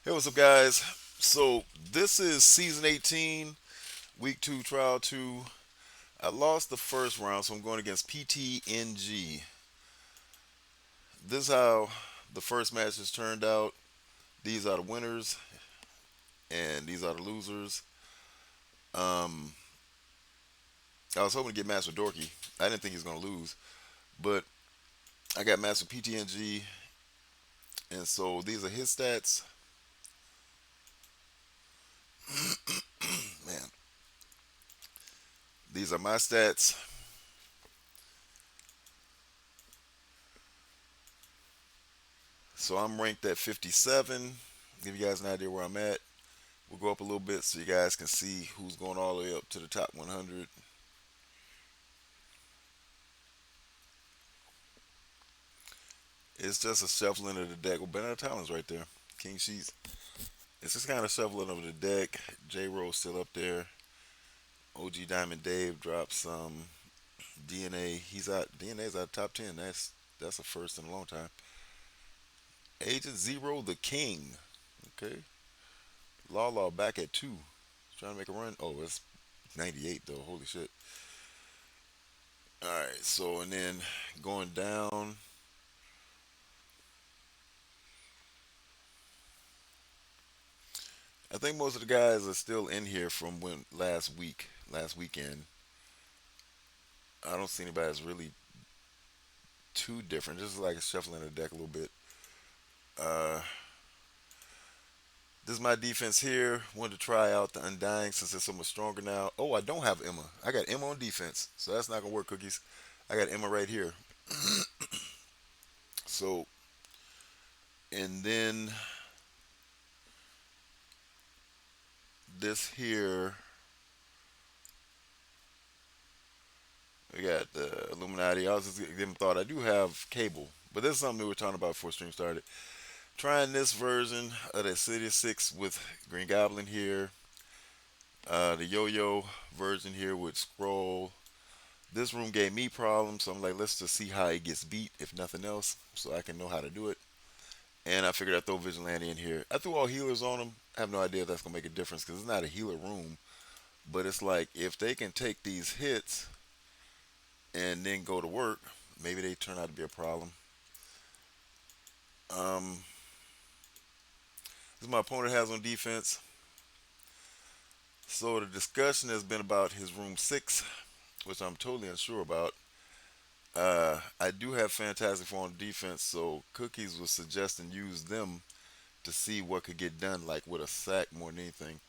Hey, what's up, guys? So, this is season 18, week 2, trial 2. I lost the first round, so I'm going against PTNG. This is how the first match has turned out. These are the winners, and these are the losers. Um, I was hoping to get matched with Dorky. I didn't think he was going to lose, but I got matched with PTNG, and so these are his stats. Man, these are my stats. So I'm ranked at 57. Give you guys an idea where I'm at. We'll go up a little bit so you guys can see who's going all the way up to the top 100. It's just a shuffling of the deck. Well, Banana Talon's right there. King Sheets. It's just kind of shuffling of the deck. J Rose still up there. OG Diamond Dave dropped some. DNA. He's out. DNA's out top 10. That's a first in a long time. Agent Zero the King. Okay. Law Law back at two. Trying to make a run. Oh, it's 98 though. Holy shit. All right. So and then going down. I think most of the guys are still in here from when last weekend. I don't see anybody that's really too different. Just like shuffling the deck a little bit. Uh, this is my defense here. Wanted to try out the Undying since it's so much stronger now. Oh, I don't have Emma. I got Emma on defense, so that's not gonna work, cookies. I got Emma right here. So, and then this here, we got the Illuminati. I was just giving thought. I do have cable, but this is something we were talking about before stream started. Trying this version of the City of Six with Green Goblin here. The Yo-Yo version here with Scroll. This room gave me problems, so I'm like, let's just see how it gets beat, if nothing else, so I can know how to do it. And I figured I'd throw Vigilante in here. I threw all healers on them. I have no idea if that's gonna make a difference because it's not a healer room. But it's like if they can take these hits and then go to work, maybe they turn out to be a problem. Um, this is my opponent has on defense. So the discussion has been about his room six, which I'm totally unsure about. I do have Fantastic Four on defense, so Cookies was suggesting use them to see what could get done, like with a sack more than anything,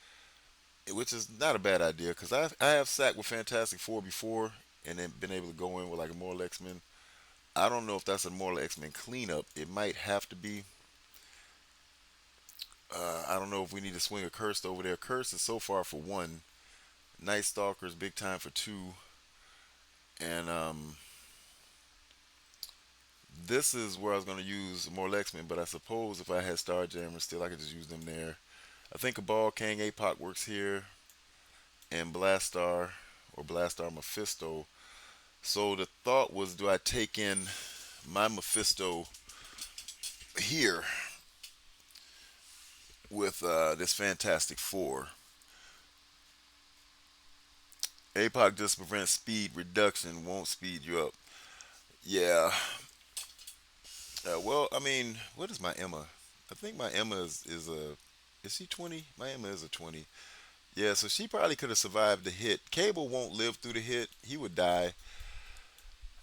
which is not a bad idea because I have sacked with Fantastic Four before and then been able to go in with like a Moral X Men. I don't know if that's a Moral X Men cleanup. It might have to be. I don't know if we need to swing a Cursed over there. Curse is so far for one. Night Stalker is big time for two. And this is where I was going to use more Lexman, but I suppose if I had Starjammer still, I could just use them there. I think Cabal, Kang, APOC works here, and Blastar or Blastar Mephisto. So the thought was, do I take in my Mephisto here with this Fantastic Four? APOC just prevents speed reduction, won't speed you up. Yeah. Well, I mean, what is my Emma? I think my Emma is a. Is she 20? My Emma is a 20. Yeah, so she probably could have survived the hit. Cable won't live through the hit. He would die.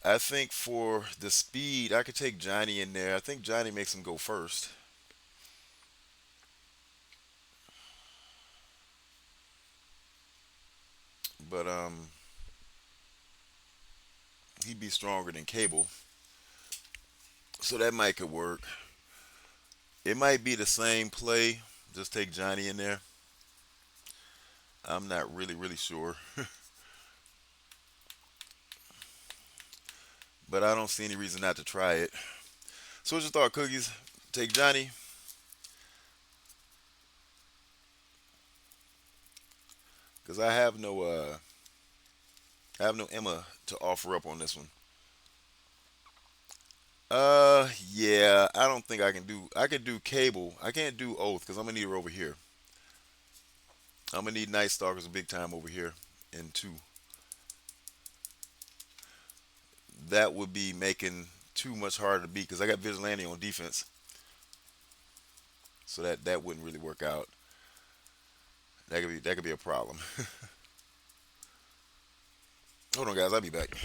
I think for the speed, I could take Johnny in there. I think Johnny makes him go first. But he'd be stronger than Cable. So that might could work. It might be the same play. Just take Johnny in there. I'm not really sure. But I don't see any reason not to try it. So what's your thought, Cookies? Take Johnny? Because I have no Emma to offer up on this one. Yeah, I don't think I can do. I can do cable. I can't do oath because I'm gonna need her over here. I'm gonna need Night Stalkers big time over here in two. That would be making too much harder to beat because I got Vigilante on defense, so that wouldn't really work out. That could be a problem. Hold on, guys. I'll be back.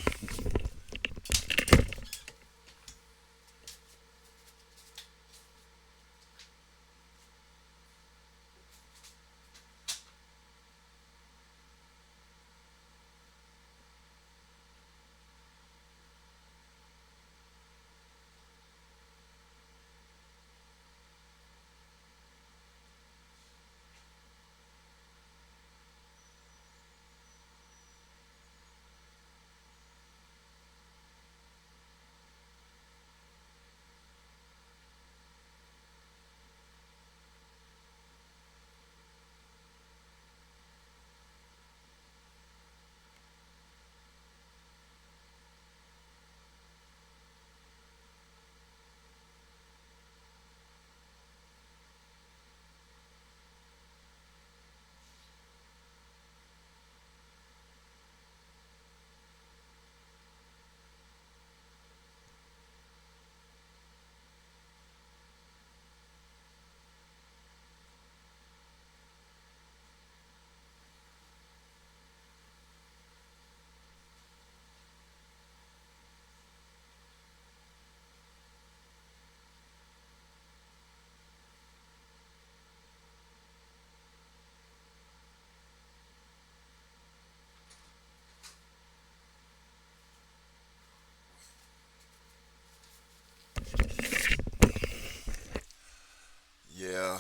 Yeah,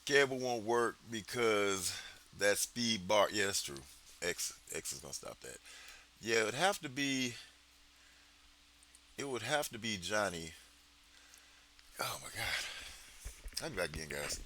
cable won't work because that speed bar. Yeah, that's true. X is gonna stop that. Yeah, it would have to be Johnny. Oh my God. I'll be back again, guys.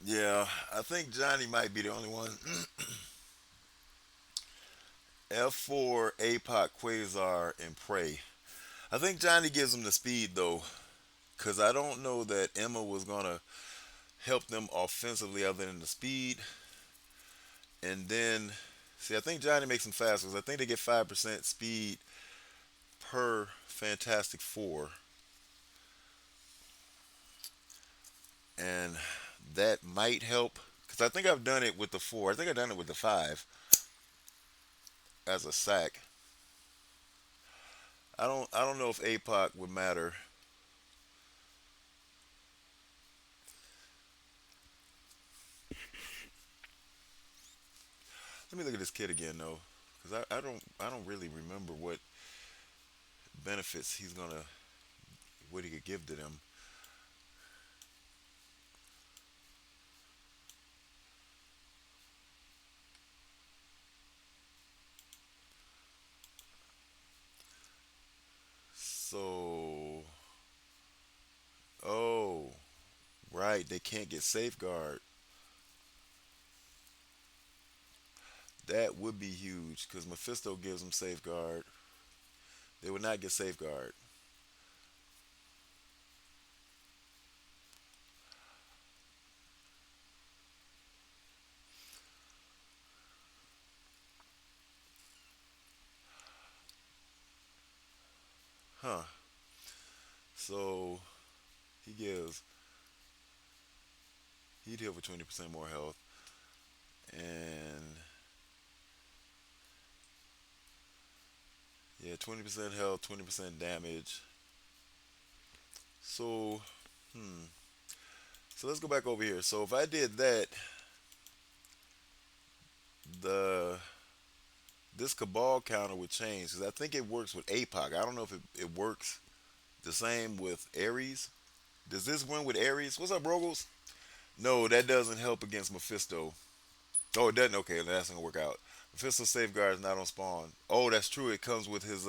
Yeah, I think Johnny might be the only one. F4, APOC, Quasar, and Prey. I think Johnny gives them the speed though, because I don't know that Emma was gonna help them offensively other than the speed. And then, see, I think Johnny makes them fast because I think they get 5% speed per Fantastic Four, and that might help because I think I've done it with the four. I think I've done it with the five as a sack. I don't know if APOC would matter. Let me look at this kid again though, because I don't really remember what benefits he's gonna what he could give to them. So, oh, right, they can't get safeguard. That would be huge because Mephisto gives them safeguard. They would not get safeguard. Huh. So he gives he'd heal for 20% more health and yeah, 20% health, 20% damage. So hmm. So let's go back over here. So if I did that, the this cabal counter would change because I think it works with APOC. I don't know if it works the same with Ares. Does this win with Ares? What's up, Rogals? No, that doesn't help against Mephisto. Oh, it doesn't. Okay, that's gonna work out. Mephisto safeguard is not on spawn. Oh, that's true. It comes with his.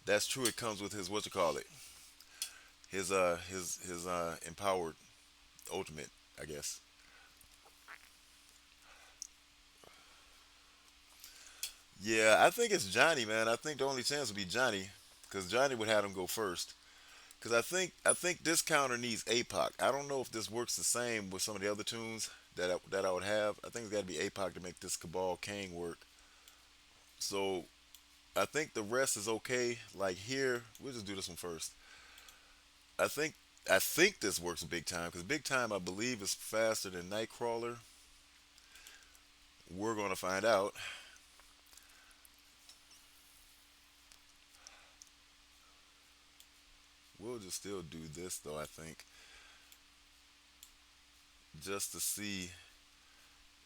That's true. It comes with his. What you call it? His empowered ultimate. I guess. Yeah, I think it's Johnny, man. I think the only chance would be Johnny, because Johnny would have him go first. Because I think this counter needs APOC. I don't know if this works the same with some of the other tunes that I would have. I think it's got to be APOC to make this Cabal Kang work. So I think the rest is okay. Like here, we'll just do this one first. I think I think this works with Big Time because Big Time I believe is faster than Nightcrawler. We're gonna find out. We'll just still do this though. I think just to see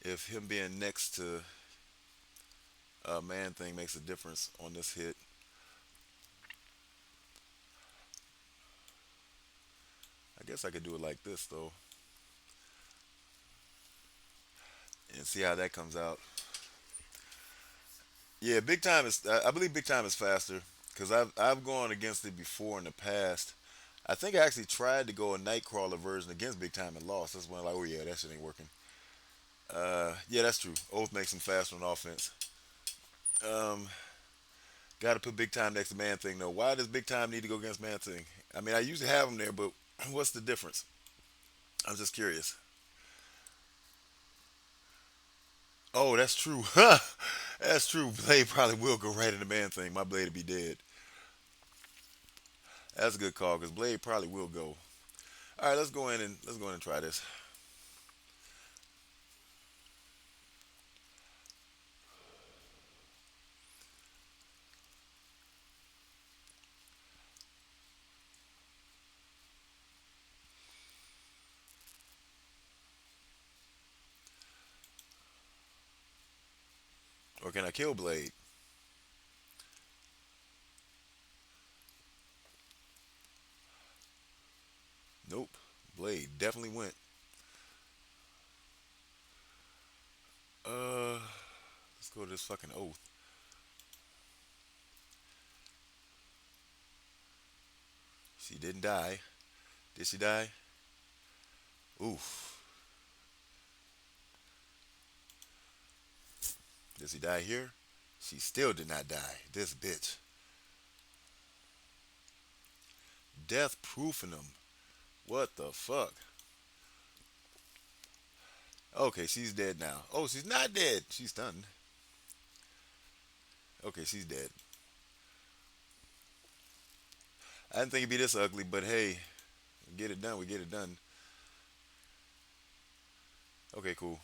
if him being next to Man Thing makes a difference on this hit. I guess I could do it like this though, and see how that comes out. Yeah, Big Time is. I believe Big Time is faster because I've gone against it before in the past. I think I actually tried to go a Nightcrawler version against Big Time and lost. That's when I'm like, oh yeah, that shit ain't working. Yeah, that's true. Oath makes him faster on offense. Um, Got to put Big Time next to Man Thing though. Why does Big Time need to go against Man Thing? I mean, I usually have him there, but what's the difference? I'm just curious. Oh, that's true. That's true. Blade probably will go right into Man Thing. My Blade will be dead. That's a good call because Blade probably will go. All right, let's go in and try this. Or can I kill Blade? Nope. Blade definitely went. Let's go to this fucking Oath. She didn't die. Did she die? Oof. Did she die here? She still did not die. This bitch. Death proofing them. What the fuck? Okay, she's dead now. Oh, she's not dead. She's stunned. Okay, she's dead. I didn't think it'd be this ugly, but hey, get it done. We get it done. Okay, cool.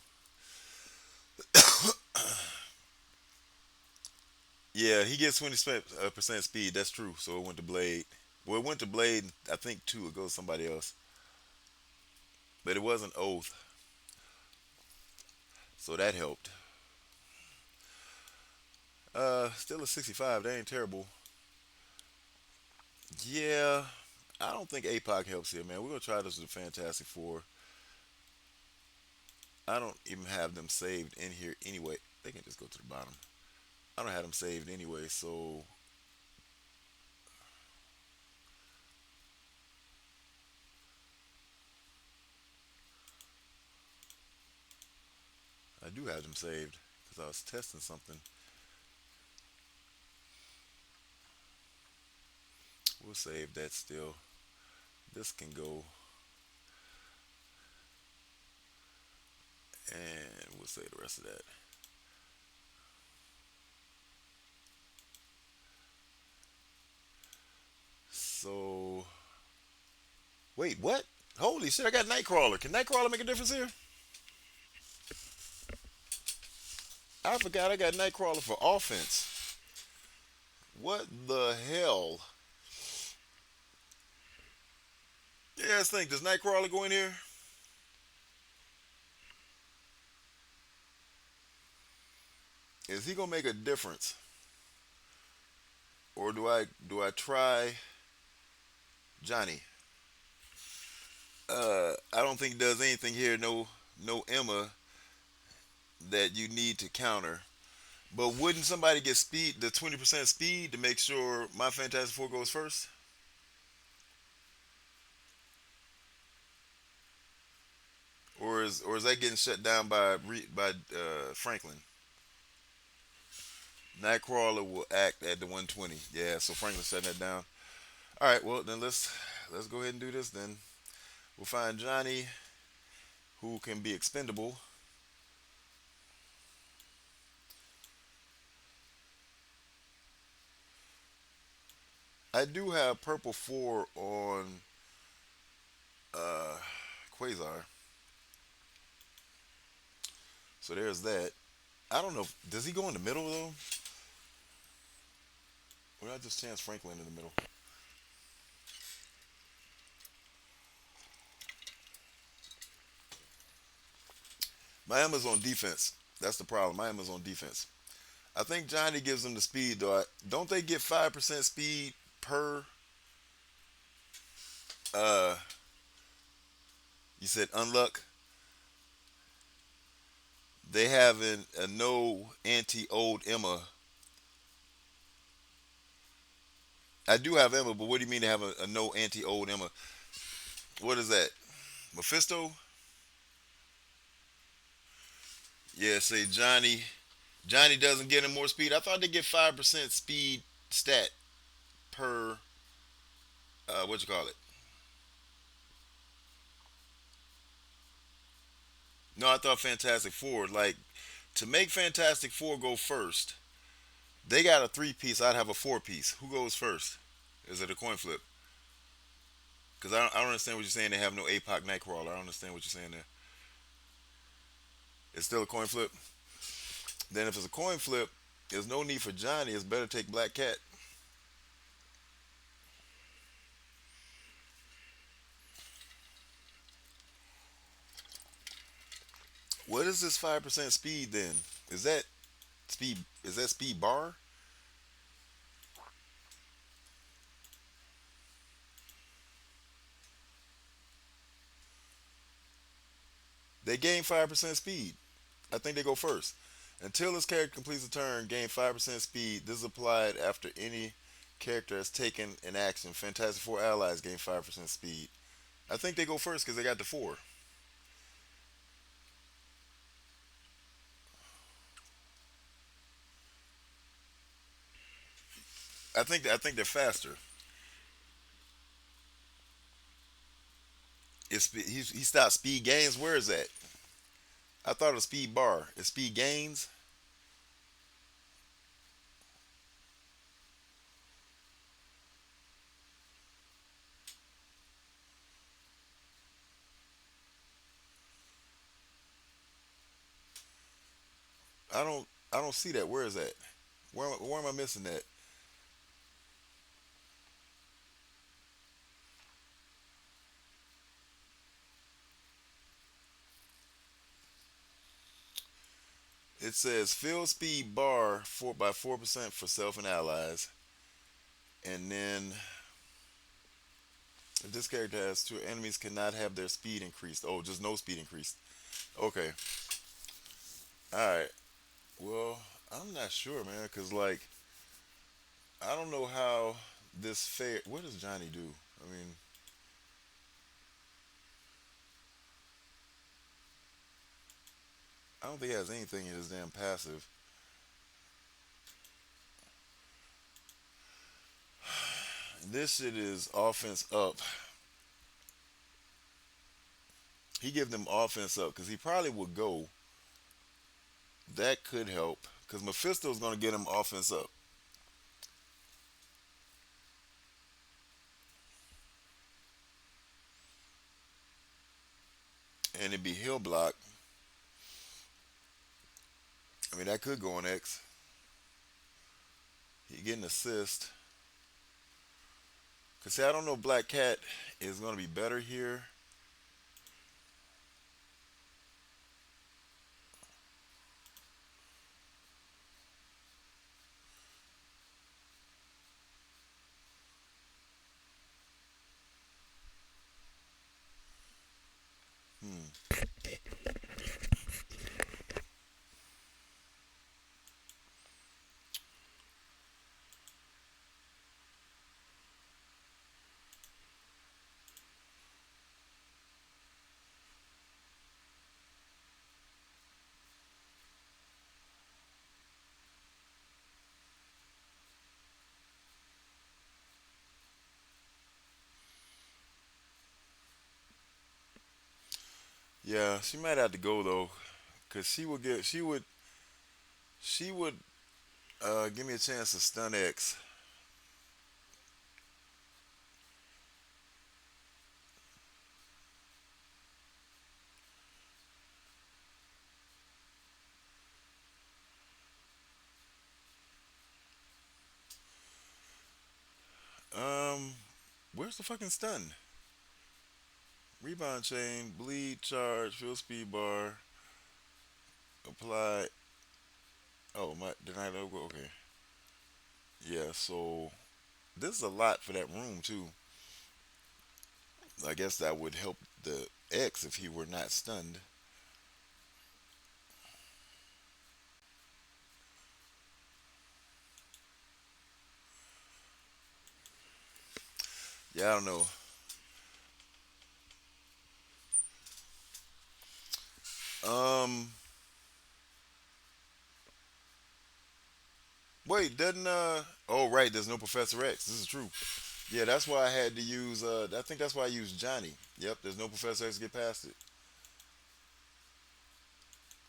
Yeah, he gets 20% speed. That's true. So it went to Blade. Well, it went to Blade. I think two. It goes to somebody else, but it wasn't Oath, so that helped. Still a 65. That ain't terrible. Yeah, I don't think APOC helps here, man. We're gonna try this with the Fantastic Four. I don't even have them saved in here anyway. They can just go to the bottom. I don't have them saved anyway, so I do have them saved because I was testing something. save that still. This can go, and we'll save the rest of that. So, wait, what? Holy shit, I got Nightcrawler. Can Nightcrawler make a difference here? I forgot I got Nightcrawler for offense. What the hell? Yeah, let's think. Does Nightcrawler go in here? Is he gonna make a difference, or do I try Johnny? I don't think he does anything here. No Emma that you need to counter. But wouldn't somebody get speed, the 20% speed, to make sure my Fantastic Four goes first? Or is that getting shut down by Franklin? Nightcrawler will act at the 120. Yeah, so Franklin's shutting that down. All right, well then let's go ahead and do this then. We'll find Johnny, who can be expendable. I do have purple 4 on uh, Quasar, so there's that. I don't know. Does he go in the middle though? Or did I just chance Franklin in the middle? Miami's on defense. That's the problem. Miami's on defense. I think Johnny gives them the speed though. Don't they get 5% speed per? Uh, you said unluck. They have a no anti old Emma. I do have Emma, but what do you mean they have a no anti old Emma? What is that? Mephisto? Yeah, say Johnny. Johnny doesn't get him more speed. I thought they get 5% speed stat per what you call it? No, I thought Fantastic Four. Like to make Fantastic Four go first, they got a 3 piece. I'd have a 4 piece. Who goes first? Is it a coin flip? Because I don't understand what you're saying. They have no APOC Nightcrawler. I don't understand what you're saying there. It's still a coin flip. Then if it's a coin flip, there's no need for Johnny. It's better take Black Cat. What is this 5% speed then? Is that speed? Is that speed bar? They gain 5% speed. I think they go first. Until this character completes a turn, gain 5% speed. This is applied after any character has taken an action. Fantastic Four allies gain 5% speed. I think they go first because they got the 4. I think they're faster. He stopped speed gains. Where is that? I thought it was speed bar. It's speed gains. I don't see that. Where is that? Where am I missing that? It says fill speed bar 4% for self and allies, and then if this character has 2 enemies cannot have their speed increased. Oh, just no speed increased. Okay. All right. Well, I'm not sure, man, cause like I don't know how this fair. What does Johnny do? I mean, I don't think he has anything in his damn passive. This shit is offense up. He give them offense up because he probably would go. That could help because Mephisto's gonna get him offense up, and it'd be heel block. I mean, that could go on X. He getting assist. Cause see, I don't know if Black Cat is gonna be better here. Hmm. Yeah, she might have to go though, cause she would give me a chance to stun X. Um, where's the fucking stun? Rebound chain, bleed, charge, field speed bar, apply. Oh my, did I logo? Okay, yeah. So this is a lot for that room too. I guess that would help the X if he were not stunned. Yeah, I don't know. Um, wait, doesn't Oh right, there's no Professor X. This is true. Yeah, that's why I had to use. I think that's why I used Johnny. Yep, there's no Professor X to get past it.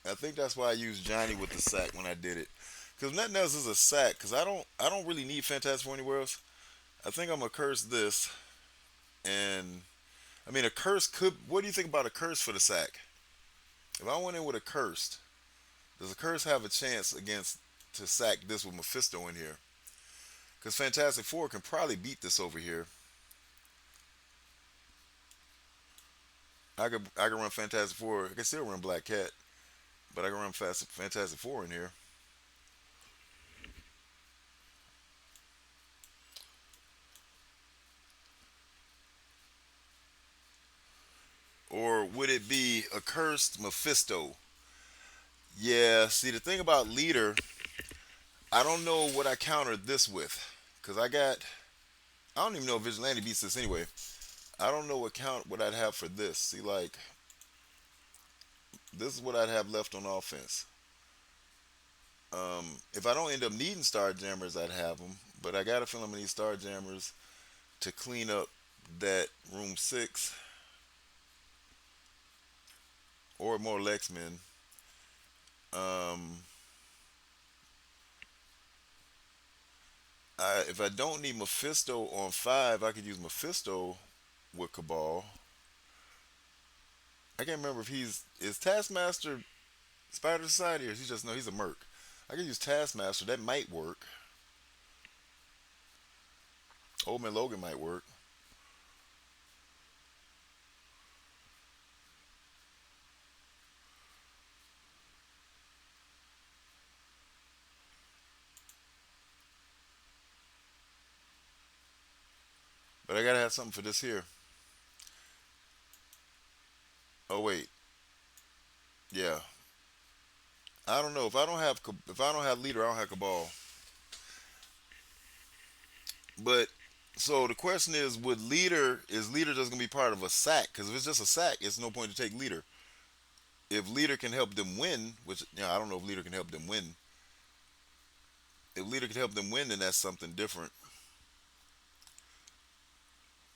I think that's why I used Johnny with the sack when I did it. Cause nothing else is a sack. Cause I don't really need Fantastic Four anywhere else. I think I'm gonna curse this, and I mean a curse could. What do you think about a curse for the sack? If I went in with a cursed, does a curse have a chance against to sack this with Mephisto in here? Cause Fantastic Four can probably beat this over here. I could run Fantastic Four. I can still run Black Cat, but I can run Fantastic Four in here. Or would it be a cursed Mephisto? Yeah, see, the thing about leader, I don't know what I countered this with. Because I don't even know if Vigilante beats this anyway. I don't know what I'd have for this. See, like, this is what I'd have left on offense. If I don't end up needing Star Jammers, I'd have them. But I got a feeling I'm going to need Star Jammers to clean up that room 6 or more Lexmen. Um, if I don't need Mephisto on 5, I could use Mephisto with Cabal. I can't remember if is Taskmaster Spider Society or is he just no he's a merc. I could use Taskmaster. That might work. Old Man Logan might work. But I gotta have something for this here. Oh wait, yeah. I don't know if I don't have leader, I don't have Cabal. But so the question is, would leader is leader just gonna be part of a sack? Because if it's just a sack, it's no point to take leader. If leader can help them win, which I don't know if leader can help them win. If leader can help them win, then that's something different.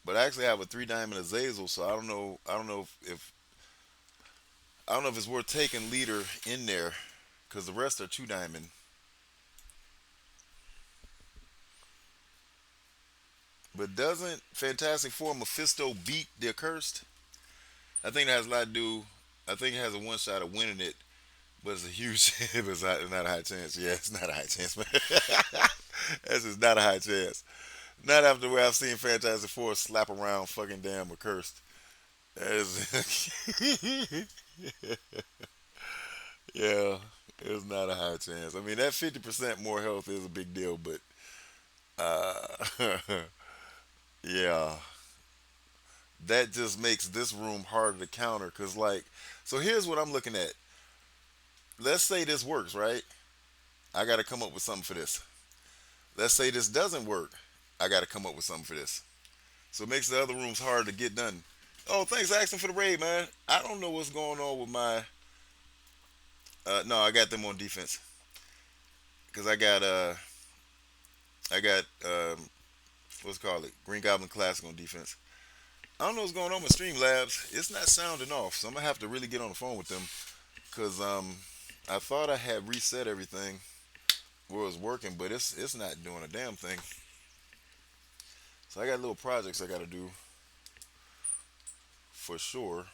But I actually have a three diamond Azazel, so I don't know. I don't know if it's worth taking leader in there because the rest are two diamond. But doesn't Fantastic Four Mephisto beat the Accursed? I think that has a lot to do. I think it has a one shot of winning it, but it's a huge. It's not a high chance. Yeah, it's not a high chance, man. That's just not a high chance. Not after where I've seen Fantastic Four slap around fucking damn Accursed. That is, yeah, it's not a high chance. I mean, that 50% more health is a big deal, but uh, yeah, that just makes this room harder to counter. Cause like, so here's what I'm looking at. Let's say this works, right? I got to come up with something for this. Let's say this doesn't work. I got to come up with something for this. So it makes the other rooms harder to get done. Oh, thanks, Axon, for the raid, man. I don't know what's going on with my. No, I got them on defense because I got what's it called it Green Goblin Classic on defense. I don't know what's going on with Streamlabs. It's not sounding off, so I'm gonna have to really get on the phone with them because I thought I had reset everything where it was working, but it's not doing a damn thing. So I got little projects I got to do for sure.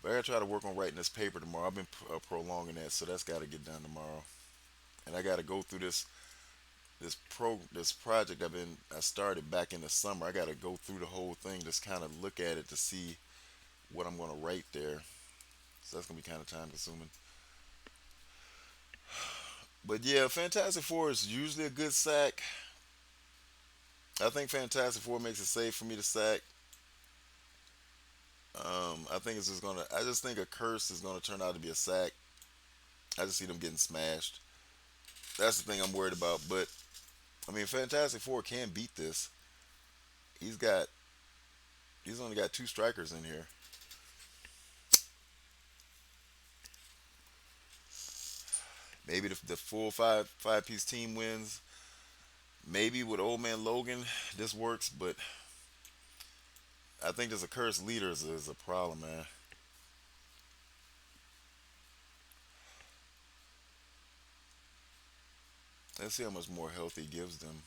But I got to try to work on writing this paper tomorrow. I've been prolonging that, so that's got to get done tomorrow. And I got to go through this project I started back in the summer. I got to go through the whole thing, just kind of look at it to see what I'm going to write there. So that's gonna be kind of time consuming. But yeah, Fantastic Four is usually a good sack. I think Fantastic Four makes it safe for me to sack. I think it's just gonna. I just think a curse is gonna turn out to be a sack. I just see them getting smashed. That's the thing I'm worried about. But I mean, Fantastic Four can beat this. He's got. He's only got two strikers in here. Maybe the full five piece team wins. Maybe with Old Man Logan, this works. But I think there's a cursed leader is a problem, man. Let's see how much more health he gives them.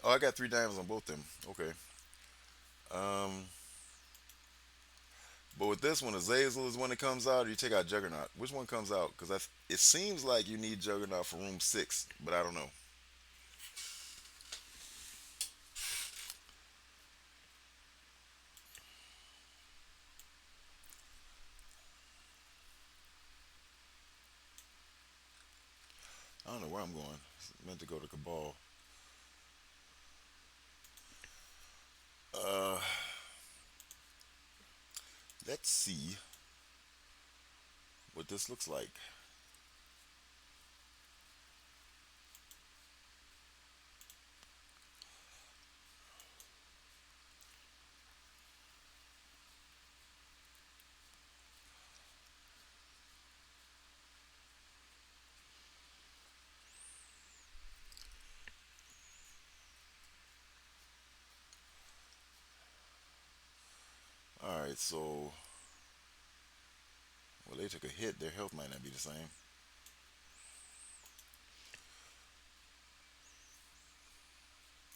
Oh, I got three diamonds on both them. Okay. Um, but with this one, Azazel is when it comes out, or you take out Juggernaut. Which one comes out? Because it seems like you need Juggernaut for room six, but I don't know. I don't know where I'm going. It's meant to go to Cabal. Uh, let's see what this looks like. All right, so well, they took a hit. Their health might not be the same.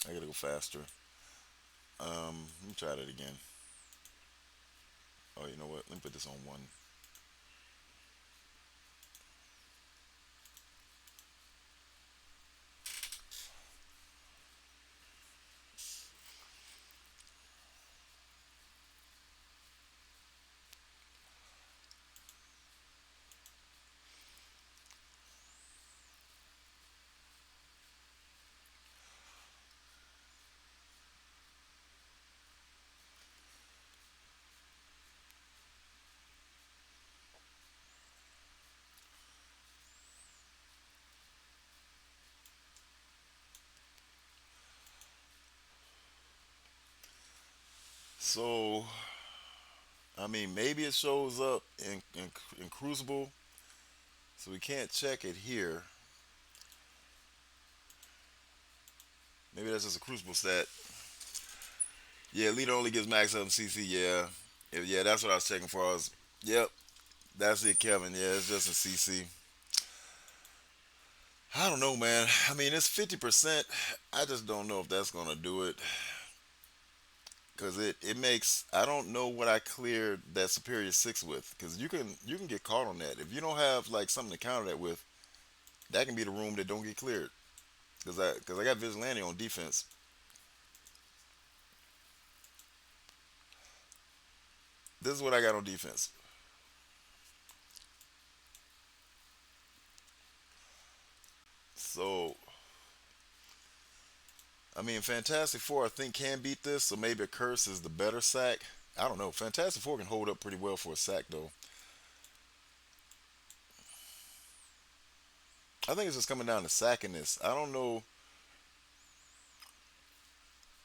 I gotta go faster. Let me try that again. Oh, you know what? Let me put this on one. So, I mean, maybe it shows up in Crucible, so we can't check it here. Maybe that's just a Crucible stat. Yeah, leader only gives max up in CC. Yeah, yeah, that's what I was checking for. Yep, that's it, Kevin. Yeah, it's just a CC. I don't know, man. I mean, it's 50%. I just don't know if that's gonna do it because it makes. I don't know what I cleared that Superior Six with because you can get caught on that if you don't have like something to counter that with. That can be the room that don't get cleared because I got Vigilante on defense. This is what I got on defense. So I mean, Fantastic Four I think can beat this. So maybe a Curse is the better sack. I don't know. Fantastic Four can hold up pretty well for a sack though. I think it's just coming down to sacking this. I don't know.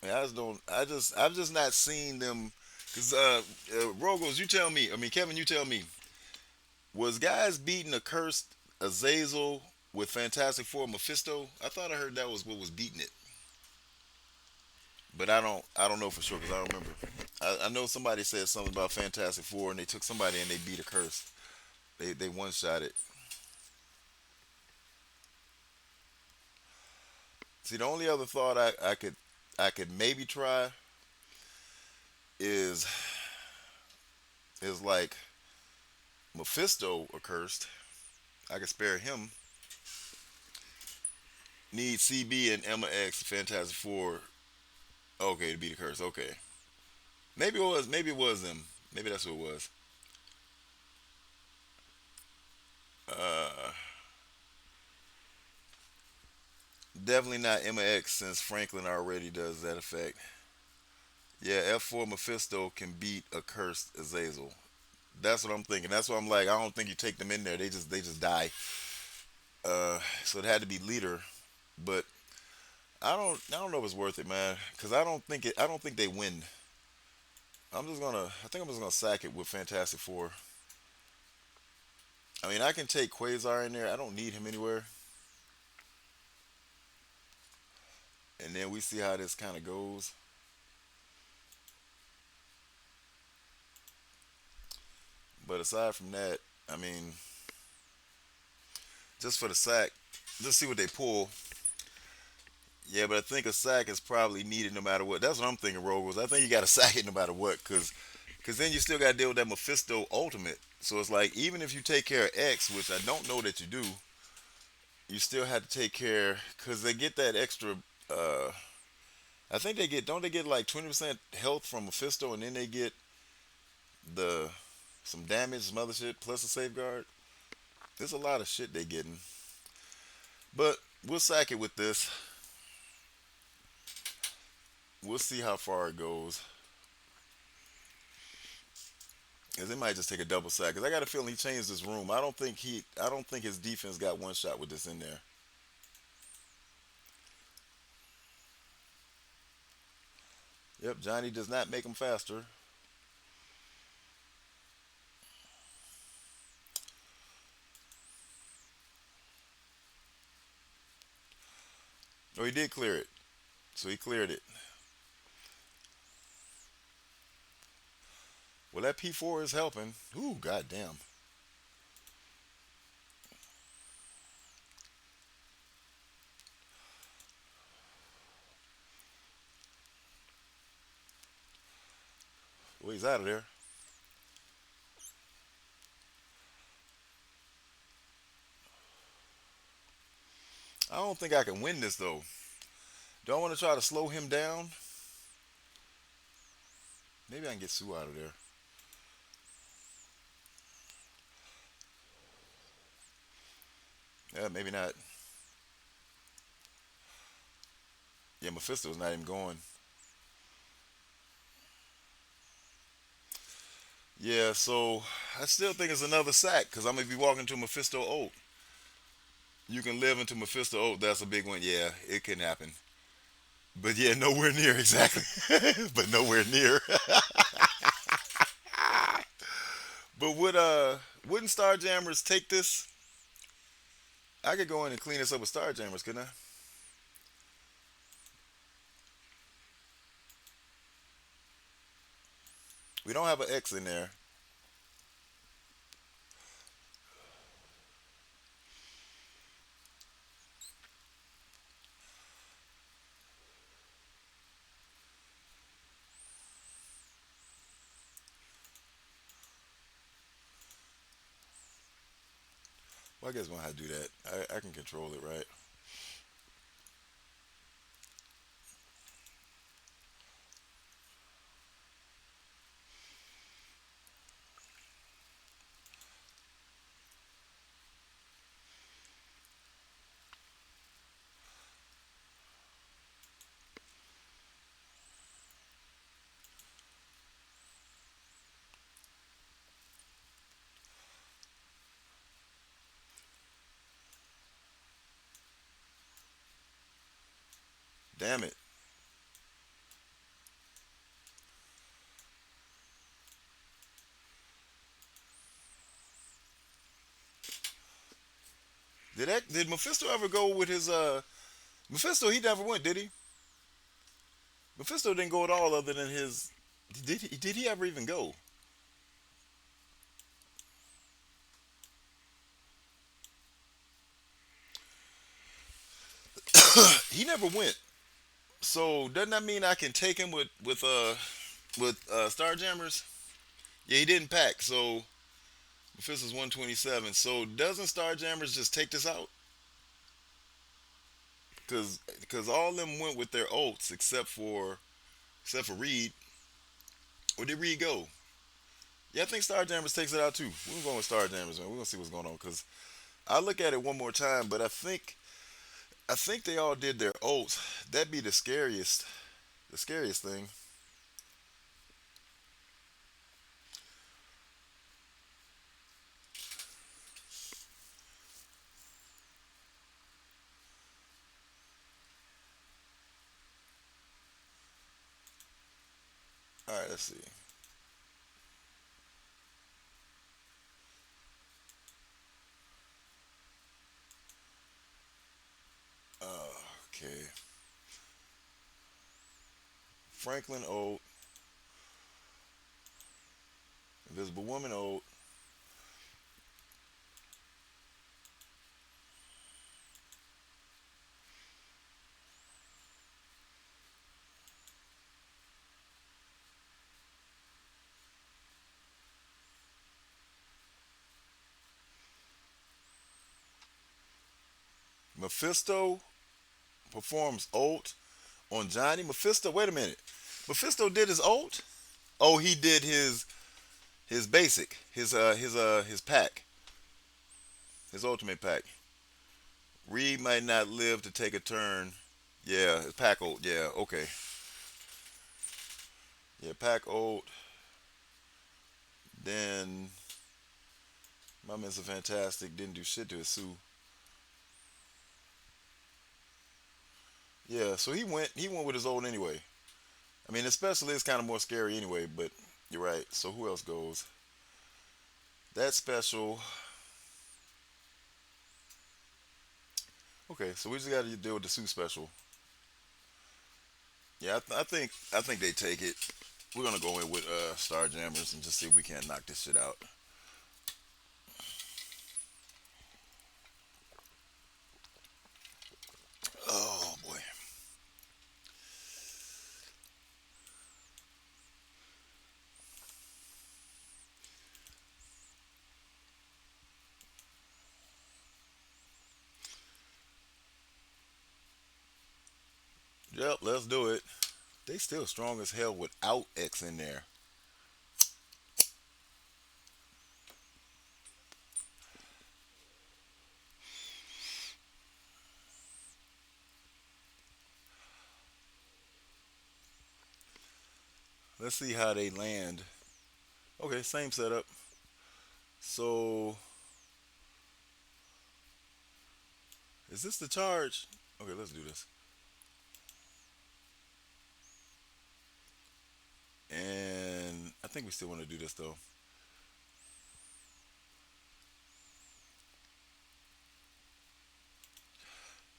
I just don't. I've just not seen them. Cause Rogos, you tell me. I mean, Kevin, you tell me. Was guys beating a cursed Azazel with Fantastic Four Mephisto? I thought I heard that was what was beating it, but I don't know for sure because I don't remember. I know somebody said something about Fantastic Four and they took somebody and they beat a curse. They one shot it. See, the only other thought I could maybe try is like Mephisto accursed. I could spare him. Need CB and Emma X Fantastic Four. Okay, to be the curse. Okay, maybe it was. Maybe it was them. Maybe that's what it was. Uh, Definitely not Emma X since Franklin already does that effect. Yeah, F4 Mephisto can beat a cursed Azazel. That's what I'm thinking. That's what I'm like. I don't think you take them in there. They just die. So it had to be leader, but I don't know if it's worth it, man. Cause I don't think they win. I think I'm just gonna sack it with Fantastic Four. I mean, I can take Quasar in there. I don't need him anywhere. And then we see how this kind of goes. But aside from that, I mean, just for the sack, let's see what they pull. Yeah, but I think a sack is probably needed no matter what. That's what I'm thinking, Rogers. I think you got to sack it no matter what, cause then you still got to deal with that Mephisto Ultimate. So it's like even if you take care of X, which I don't know that you do, you still have to take care because they get that extra. Uh, I think they get don't they get like 20% health from Mephisto, and then they get the some damage, some other shit plus a safeguard. There's a lot of shit they getting, but we'll sack it with this. We'll see how far it goes. Cause it might just take a double sack. Cause I got a feeling he changed his room. I don't think his defense got one shot with this in there. Yep, Johnny does not make him faster. Oh, he did clear it. So he cleared it. Well, that P4 is helping. Ooh, goddamn. Well, he's out of there. I don't think I can win this though. Do I want to try to slow him down? Maybe I can get Sue out of there. Yeah, maybe not. Yeah, Mephisto's not even going. Yeah, so I still think it's another sack because I'm gonna be walking to Mephisto Oak. You can live into Mephisto Oak. That's a big one. Yeah, it can happen. But yeah, nowhere near exactly. But nowhere near. But wouldn't Starjammers take this? I could go in and clean this up with Starjammers, couldn't I? We don't have an X in there. Well, I guess we'll have to do that. I can control it, right? Damn it. Did Mephisto ever go with his Mephisto? He never went, did he? Mephisto didn't go at all, other than his. Did he ever even go? He never went. So doesn't that mean I can take him with Starjammers? Yeah, he didn't pack. So Mephisto's 127. So doesn't Starjammers just take this out? Because all of them went with their ults except for Reed. Where did Reed go? Yeah, I think Starjammers takes it out too. We're going with Starjammers, man. We're gonna see what's going on. Cause I look at it one more time, but I think they all did their ults. That'd be the scariest thing. All right, let's see. Okay, Franklin ult, Invisible Woman ult, Mephisto performs ult on Johnny. Mephisto, wait a minute. Mephisto did his ult. Oh, he did his basic, his pack, his ultimate pack. Reed might not live to take a turn. Yeah, his pack ult. Yeah, okay. Yeah, pack ult. Then my Mr. Fantastic didn't do shit to his Sue. Yeah, so he went with his old anyway. I mean, especially it's kind of more scary anyway, but you're right. So who else goes? That special. Okay, so we just got to deal with the Sue special. Yeah, I think they take it. We're gonna go in with Star Jammers and just see if we can't knock this shit out. Oh boy. Yep, let's do it. They still strong as hell without X in there. Let's see how they land. Okay, same setup. So is this the charge? Okay, let's do this. And I think we still want to do this though.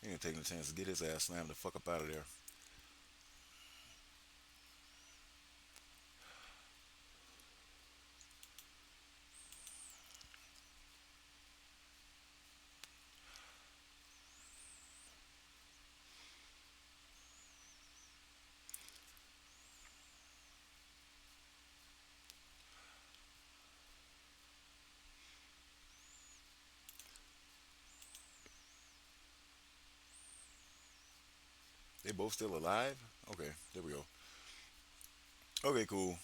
He ain't taking a chance to get his ass slammed the fuck up out of there. They both still alive? Okay, there we go. Okay, cool.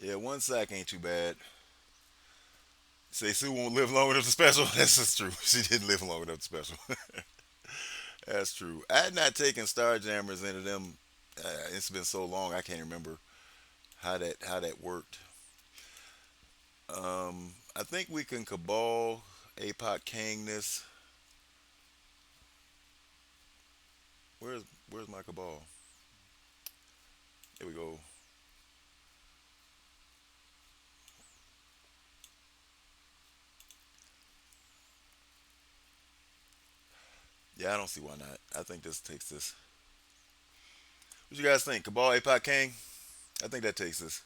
Yeah, one sack ain't too bad. Say Sue won't live long enough to special. That's just true. She didn't live long enough to special. That's true. I had not taken Star Jammers into them. It's been so long, I can't remember how that worked. I think we can cabal APOC King this. Where's my cabal? There we go. Yeah, I don't see why not. I think this takes this. What you guys think? Cabal APOC King? I think that takes this.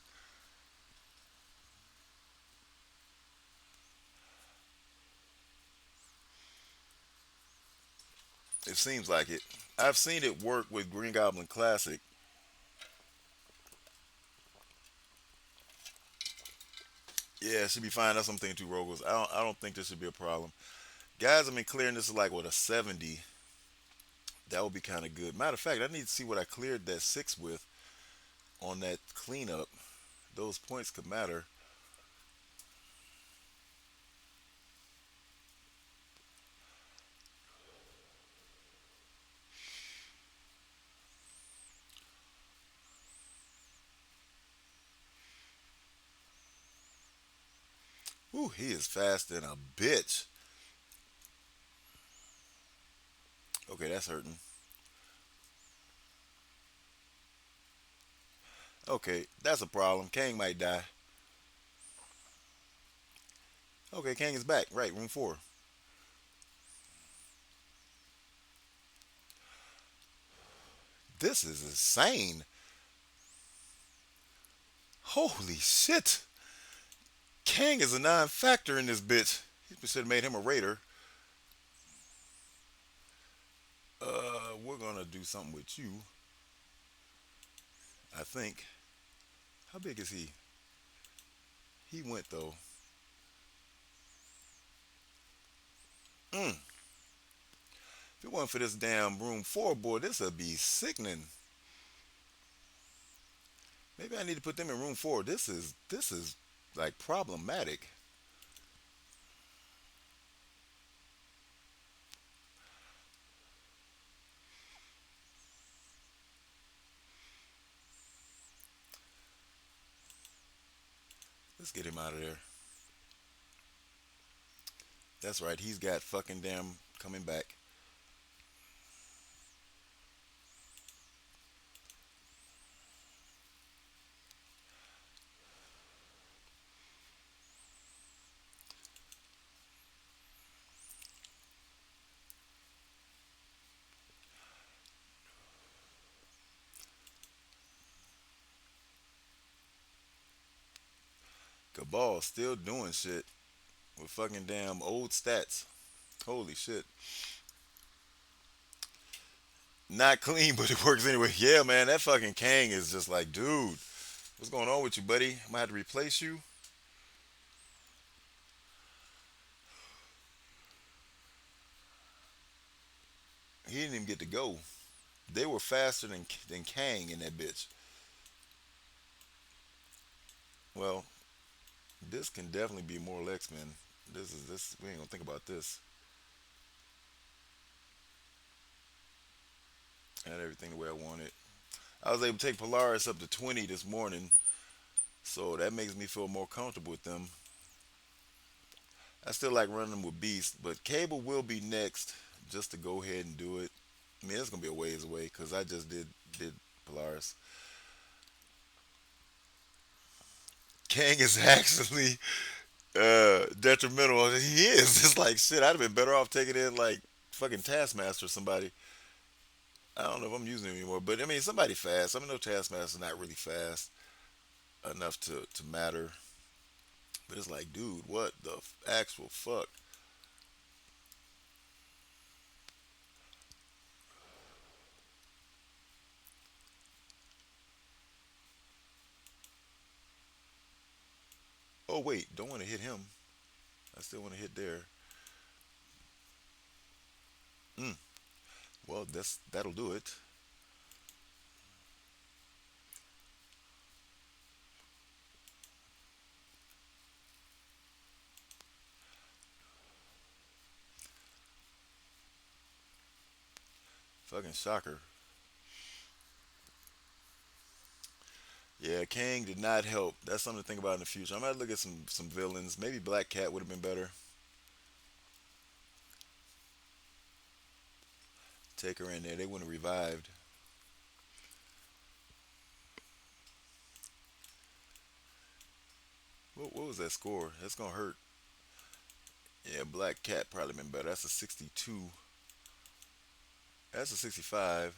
It seems like it. I've seen it work with Green Goblin Classic. Yeah, it should be fine. That's something two Rogals. I don't think this should be a problem. Guys, I've been clearing this like with a 70. That would be kind of good. Matter of fact, I need to see what I cleared that six with on that cleanup. Those points could matter. Ooh, he is fast than a bitch. Okay, that's hurting. Okay, that's a problem. Kang might die. Okay, Kang is back. Right, room four. This is insane. Holy shit. Kang is a non-factor in this bitch. He should have made him a raider. We're gonna do something with you. I think. How big is he? He went though. Mm. If it wasn't for this damn room four boy, this would be sickening. Maybe I need to put them in room four. This is like problematic. Let's get him out of there. That's right. He's got fucking damn coming back. Cabal still doing shit with fucking damn old stats. Holy shit. Not clean, but it works anyway. Yeah, man, that fucking Kang is just like, dude, what's going on with you, buddy? I might have to replace you. He didn't even get to go. They were faster than Kang in that bitch. Well, this can definitely be more X-Men. This. We ain't gonna think about this. I had everything the way I wanted. I was able to take Polaris up to 20 this morning, so that makes me feel more comfortable with them. I still like running them with Beast, but Cable will be next, just to go ahead and do it. I mean, it's gonna be a ways away because I just did Polaris. Kang is actually detrimental. He is. It's like shit. I'd have been better off taking in like fucking Taskmaster or somebody. I don't know if I'm using him anymore, but I mean somebody fast. I mean, no Taskmaster's not really fast enough to matter. But it's like, dude, what the actual fuck? Oh wait, don't want to hit him. I still want to hit there. Mm, well, that'll do it. Fucking shocker. Yeah, Kang did not help. That's something to think about in the future. I might look at some villains. Maybe Black Cat would have been better. Take her in there. They wouldn't have revived. What was that score? That's gonna hurt. Yeah, Black Cat probably been better. That's a 62. That's a 65.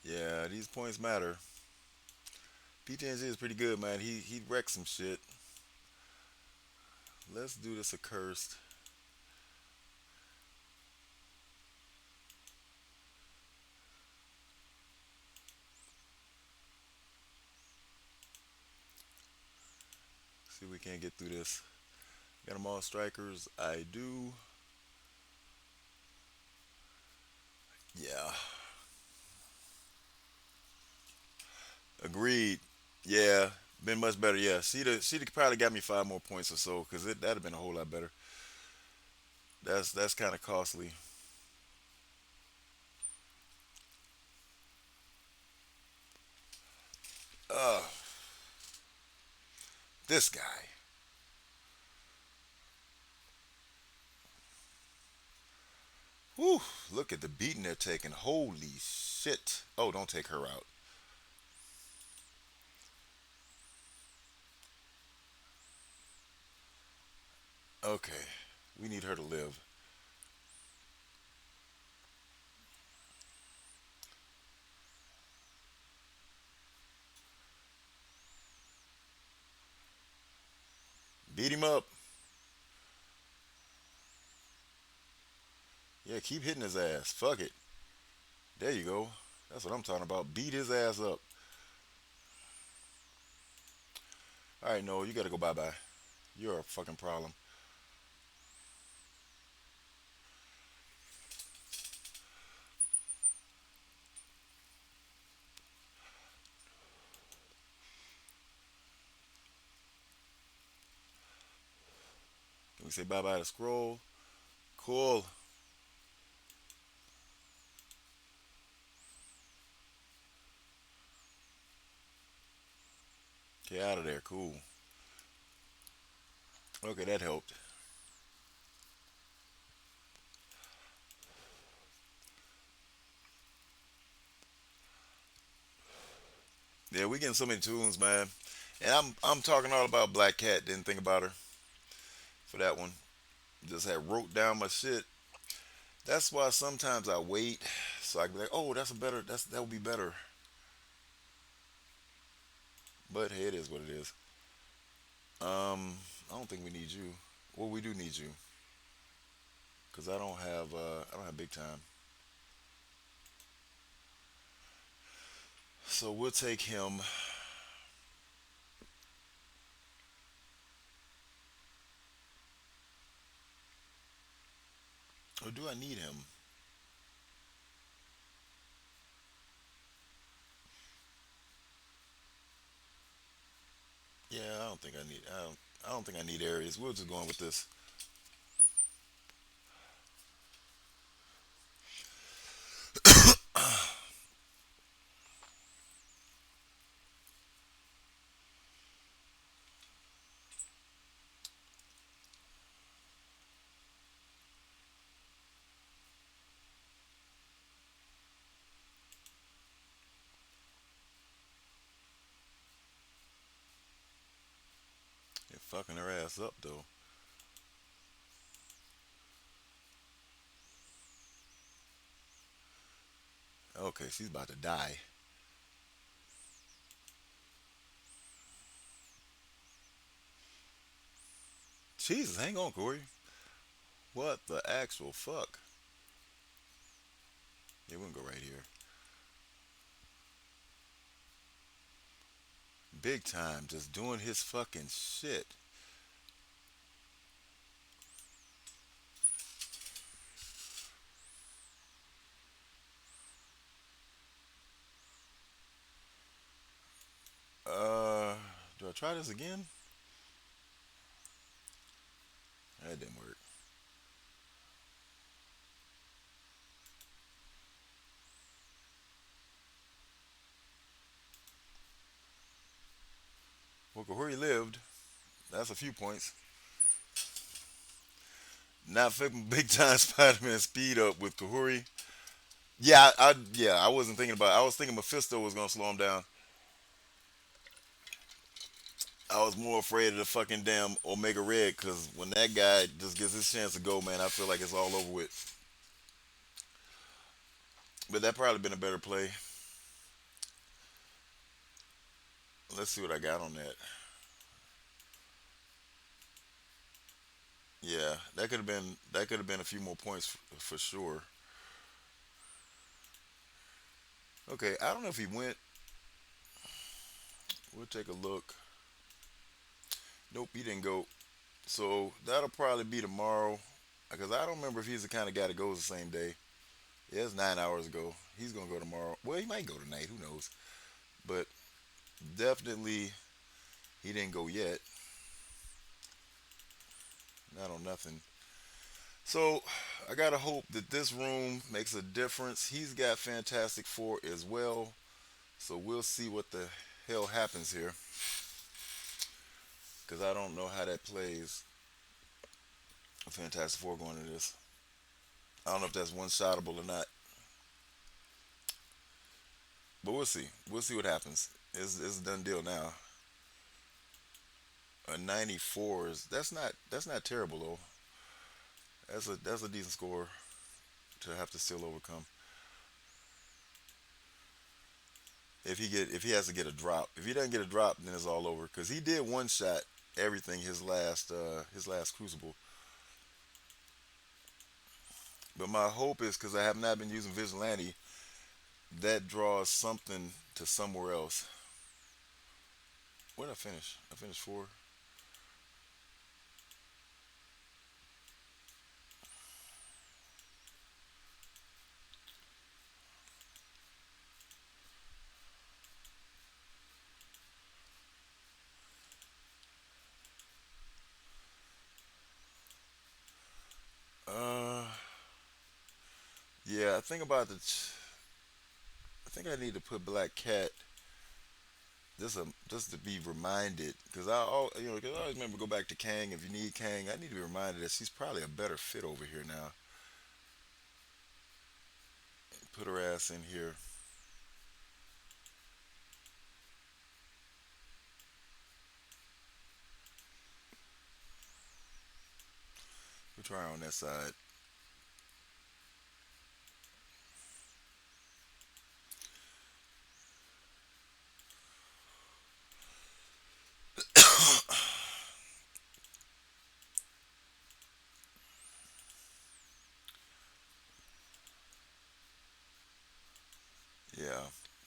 Yeah, these points matter. PTNG is pretty good, man. He wrecked some shit. Let's do this accursed. See if we can't get through this. Got them all strikers. I do. Yeah. Agreed. Yeah. Been much better. Yeah. She'd probably got me 5 more points or so because that'd have been a whole lot better. That's kind of costly. Uh, this guy. Whew. Look at the beating they're taking. Holy shit. Oh, don't take her out. Okay. We need her to live. Beat him up. Yeah, keep hitting his ass. Fuck it. There you go. That's what I'm talking about. Beat his ass up. All right, no, you gotta go bye bye. You're a fucking problem. Can we say bye bye to scroll? Cool. Get out of there. Cool. Okay, that helped. Yeah, we getting so many tunes, man. And I'm talking all about Black Cat. Didn't think about her for that one. Just had wrote down my shit. That's why sometimes I wait so I can be like, oh, that would be better. But hey, it is what it is. I don't think we need you. Well, we do need you because I don't have big time. So we'll take him. Or do I need him? Yeah, I don't think I need. I don't think I need Aries. We're just going with this. fucking her ass up though. Okay, she's about to die. Jesus, hang on, Corey. What the actual fuck? Yeah, we can go right here. Big time, just doing his fucking shit. Uh, do I try this again? That didn't work. Well, Kahuri lived. That's a few points. Not flipping big time Spider-Man speed up with Kahuri. Yeah, I wasn't thinking about. I was thinking Mephisto was gonna slow him down. I was more afraid of the fucking damn Omega Red because when that guy just gets his chance to go, man, I feel like it's all over with. But that probably been a better play. Let's see what I got on that. Yeah, that could have been a few more points for sure. Okay, I don't know if he went. We'll take a look. Nope, he didn't go. So that'll probably be tomorrow because I don't remember if he's the kind of guy that goes the same day. Yeah, it's 9 hours ago. He's gonna go tomorrow. Well, he might go tonight. Who knows? But definitely he didn't go yet. Not on nothing. So I gotta hope that this room makes a difference. He's got Fantastic Four as well. So we'll see what the hell happens here. Because I don't know how that plays. Fantastic Four going to this. I don't know if that's one shotable or not. But we'll see. We'll see what happens. It's a done deal now. A 94 is that's not terrible though. That's a decent score to have to still overcome. If he has to get a drop, if he doesn't get a drop, then it's all over. Because he did one shot everything his last Crucible. But my hope is because I have not been using Vigilante, that draws something to somewhere else. Where did I finish? I finished four. Uh, yeah, I think about I think I need to put Black Cat just to be reminded because cause I always remember go back to Kang. If you need Kang, I need to be reminded that she's probably a better fit over here now. Put her ass in here. We'll try her on that side. Yeah,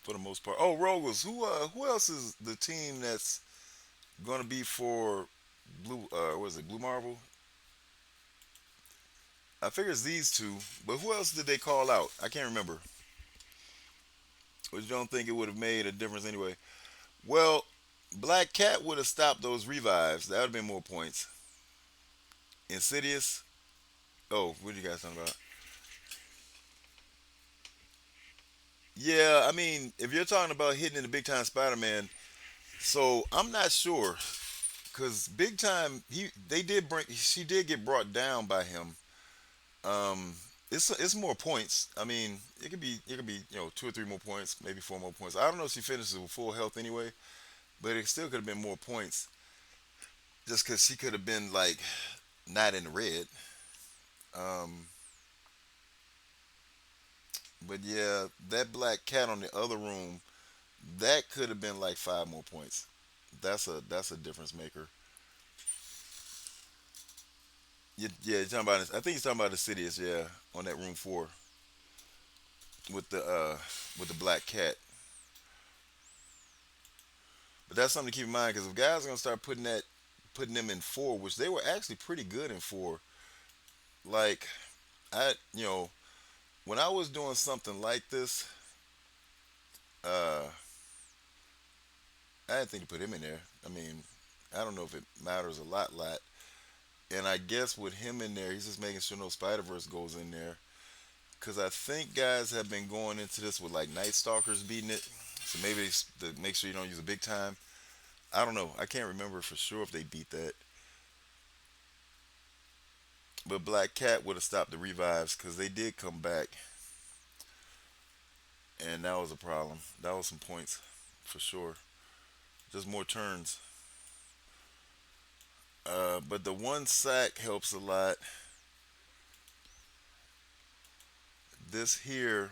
for the most part. Oh, Rogers. Who else is the team that's gonna be for Blue? What is it? Blue Marvel. I figure it's these two, but who else did they call out? I can't remember. But you don't think it would have made a difference anyway? Well, Black Cat would have stopped those revives. That would have been more points. Insidious. Oh, what are you guys talking about? Yeah, I mean, if you're talking about hitting in the big time Spider-Man, so I'm not sure because big time she did get brought down by him. Um, it's more points. I mean, it could be 2 or 3 more points, maybe 4 more points. I don't know if she finishes with full health anyway, but it still could have been more points. just because she could have been like not in the red. Um, but yeah, that black cat on the other room, that could have been like 5 more points. That's a difference maker. Yeah, you're talking about. I think he's talking about the Sidious. Yeah, on that room four with the black cat. But that's something to keep in mind because if guys are gonna start putting them in four, which they were actually pretty good in four. Like when I was doing something like this, uh, I didn't think to put him in there. I mean, I don't know if it matters a lot. And I guess with him in there, he's just making sure no Spider Verse goes in there. Because I think guys have been going into this with like Night Stalkers beating it. So maybe to make sure you don't use a big time. I don't know. I can't remember for sure if they beat that. But Black Cat would have stopped the revives because they did come back. And that was a problem. That was some points for sure. Just more turns. But the one sack helps a lot. This here,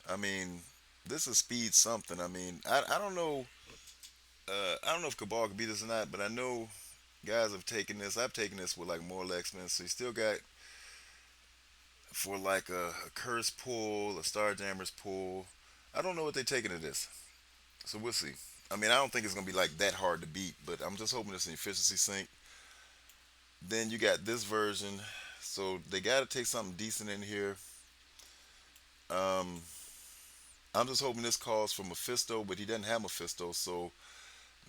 I mean, this is speed something. I mean, I don't know. I don't know if Cabal could beat this or not, but I know guys have taken this. I've taken this with like more Lexman, so you still got for like a curse pull, a Starjammer's pull. I don't know what they're taking to this, so we'll see. I mean, I don't think it's gonna be like that hard to beat, but I'm just hoping it's an efficiency sync. Then you got this version, so they got to take something decent in here. Um, I'm just hoping this calls for Mephisto, but he doesn't have Mephisto, so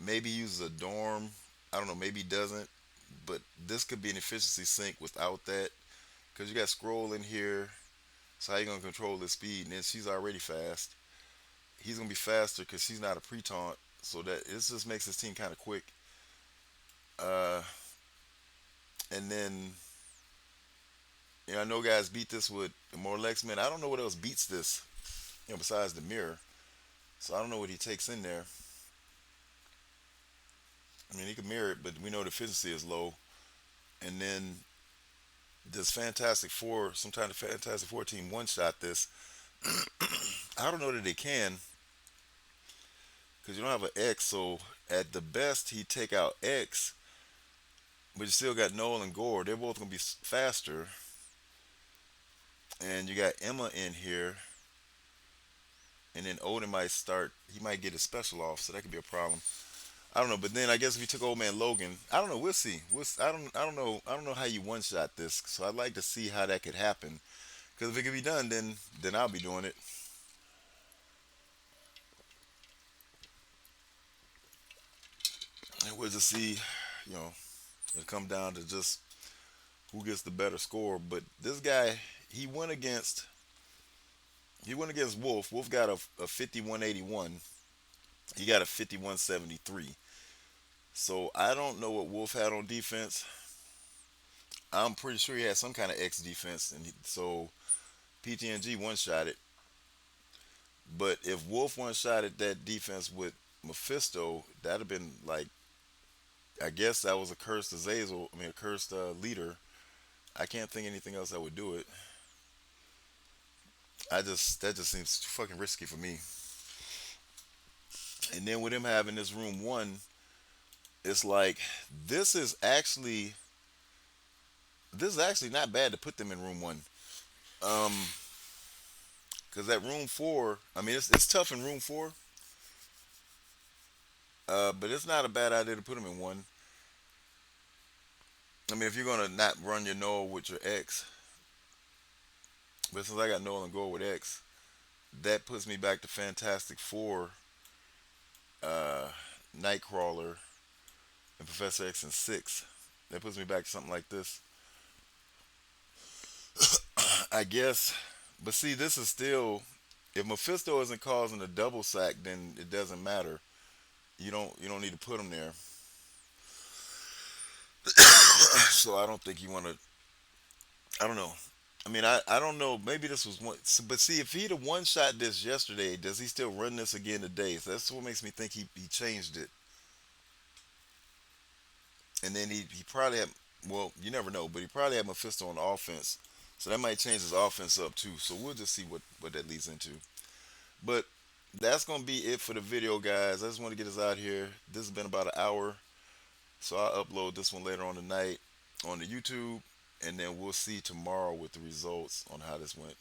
maybe he uses a dorm. I don't know, maybe he doesn't, but this could be an efficiency sync without that because you got scroll in here. So how you gonna control his speed? And then she's already fast. He's gonna be faster because she's not a pre-taunt. So that this just makes his team kind of quick. Uh, and then I know guys beat this with Immortal X-Men. I don't know what else beats this, besides the mirror. So I don't know what he takes in there. I mean, he can mirror it, but we know the efficiency is low. And then does Fantastic Four, sometimes the Fantastic Four team one shot this. I don't know that they can because you don't have an X. So at the best, he take out X, but you still got Noel and Gore. They're both gonna be faster. And you got Emma in here, and then Odin might start. He might get his special off, so that could be a problem. I don't know, but then I guess if you took Old Man Logan, I don't know. We'll see. I don't know. I don't know how you one shot this. So I'd like to see how that could happen. Because if it could be done, then I'll be doing it. And we'll just see. You know, it'll come down to just who gets the better score. But this guy, he went against he went against Wolf. Wolf got a 5181. He got a 5173. So I don't know what Wolf had on defense. I'm pretty sure he had some kind of X defense, and so PTNG one shot it. But if Wolf one shot at that defense with Mephisto, that'd have been like, I guess that was a cursed Azazel. I mean, a cursed leader. I can't think anything else that would do it. That just seems too fucking risky for me. And then with him having this room one, it's like this is actually this is actually not bad to put them in room one. Um, because that room four, I mean, it's tough in room four, but it's not a bad idea to put them in one. I mean, if you're gonna not run your Noah with your X, but since I got Noah and Gore with X, that puts me back to Fantastic Four, uh, Nightcrawler, and Professor X and six. That puts me back to something like this, I guess. But see, this is still, if Mephisto isn't causing a double sack, then it doesn't matter. You don't need to put him there. So I don't think you want to. I don't know. I mean, I don't know. Maybe this was one. But see, if he'd have one shot this yesterday, does he still run this again today? So that's what makes me think he changed it. and then he probably had, well, you never know, but he probably had Mephisto on offense, so that might change his offense up too. So we'll just see what that leads into. But that's gonna be it for the video, guys. I just want to get us out here. This has been about an hour, so I'll upload this one later on tonight on the YouTube, and then we'll see tomorrow with the results on how this went.